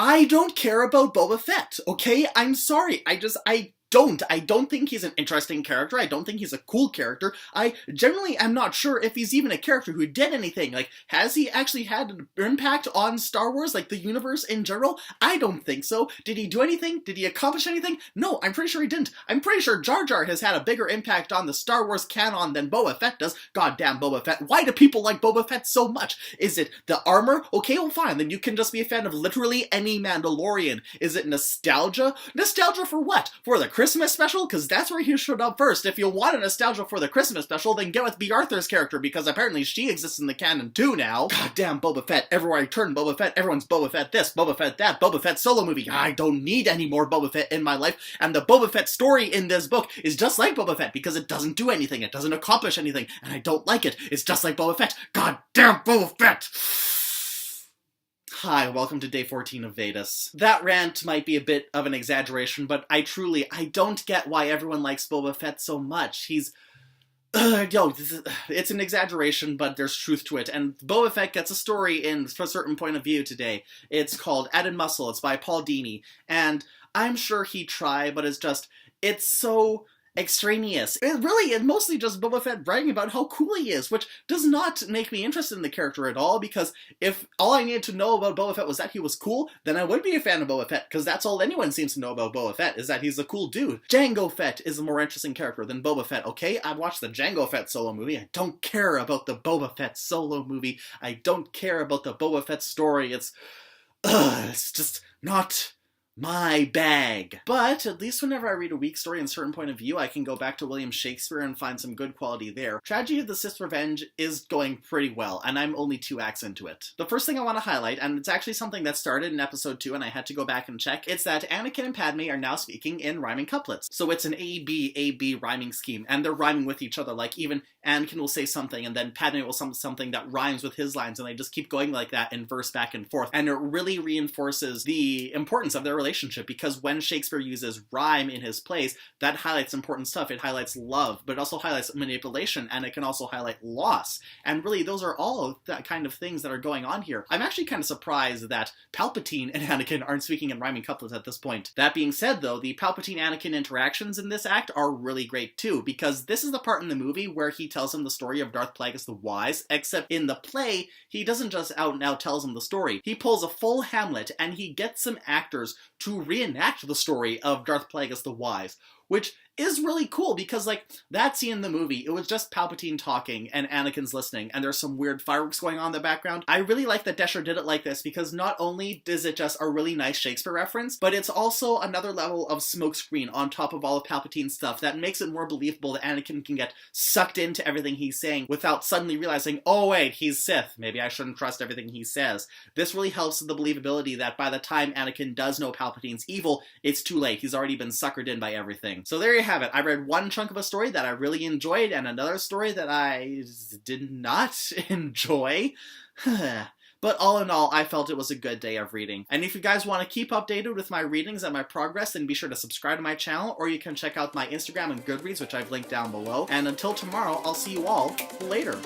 I don't care about Boba Fett, okay? I'm sorry. I don't think he's an interesting character. I don't think he's a cool character. I generally am not sure if he's even a character who did anything. Like, has he actually had an impact on Star Wars, like the universe in general? I don't think so. Did he do anything? Did he accomplish anything? No, I'm pretty sure he didn't. I'm pretty sure Jar Jar has had a bigger impact on the Star Wars canon than Boba Fett does. Goddamn Boba Fett. Why do people like Boba Fett so much? Is it the armor? Okay, well fine, then you can just be a fan of literally any Mandalorian. Is it nostalgia? Nostalgia for what? For the Christmas special? Because that's where he showed up first. If you want a nostalgia for the Christmas special, then get with Bea Arthur's character, because apparently she exists in the canon too now. Goddamn Boba Fett. Everywhere I turn, Boba Fett. Everyone's Boba Fett this, Boba Fett that, Boba Fett solo movie. I don't need any more Boba Fett in my life, and the Boba Fett story in this book is just like Boba Fett, because it doesn't do anything, it doesn't accomplish anything, and I don't like it. It's just like Boba Fett. Goddamn Boba Fett! Hi, welcome to day 14 of VEDUS. That rant might be a bit of an exaggeration, but I don't get why everyone likes Boba Fett so much. It's an exaggeration, but there's truth to it, and Boba Fett gets a story in a certain point of view today. It's called Added Muscle, it's by Paul Dini, and I'm sure he tried, but it's so extraneous. It's mostly just Boba Fett bragging about how cool he is, which does not make me interested in the character at all, because if all I needed to know about Boba Fett was that he was cool, then I would be a fan of Boba Fett, because that's all anyone seems to know about Boba Fett, is that he's a cool dude. Jango Fett is a more interesting character than Boba Fett, okay? I've watched the Jango Fett solo movie. I don't care about the Boba Fett solo movie. I don't care about the Boba Fett story. It's just not my bag. But at least whenever I read a weak story in a certain point of view, I can go back to William Shakespeare and find some good quality there. Tragedy of the Sith's Revenge is going pretty well, and I'm only 2 acts into it. The first thing I want to highlight, and it's actually something that started in episode 2 and I had to go back and check, it's that Anakin and Padme are now speaking in rhyming couplets. So it's an A-B rhyming scheme, and they're rhyming with each other. Like, even Anakin will say something, and then Padme will say something that rhymes with his lines, and they just keep going like that in verse back and forth. And it really reinforces the importance of their relationship, because when Shakespeare uses rhyme in his plays, that highlights important stuff. It highlights love, but it also highlights manipulation, and it can also highlight loss. And really, those are all the kind of things that are going on here. I'm actually kind of surprised that Palpatine and Anakin aren't speaking in rhyming couplets at this point. That being said, though, the Palpatine-Anakin interactions in this act are really great too, because this is the part in the movie where he tells him the story of Darth Plagueis the Wise, except in the play, he doesn't just out and out tells him the story. He pulls a full Hamlet, and he gets some actors to reenact the story of Darth Plagueis the Wise, which is really cool, because, like, that scene in the movie, it was just Palpatine talking and Anakin's listening, and there's some weird fireworks going on in the background. I really like that Desher did it like this, because not only is it just a really nice Shakespeare reference, but it's also another level of smokescreen on top of all of Palpatine's stuff that makes it more believable that Anakin can get sucked into everything he's saying without suddenly realizing, oh wait, he's Sith, maybe I shouldn't trust everything he says. This really helps with the believability that by the time Anakin does know Palpatine's evil, it's too late. He's already been suckered in by everything. So there you have it. I read one chunk of a story that I really enjoyed and another story that I did not enjoy. But all in all, I felt it was a good day of reading. And if you guys want to keep updated with my readings and my progress, then be sure to subscribe to my channel, or you can check out my Instagram and Goodreads, which I've linked down below. And until tomorrow, I'll see you all later.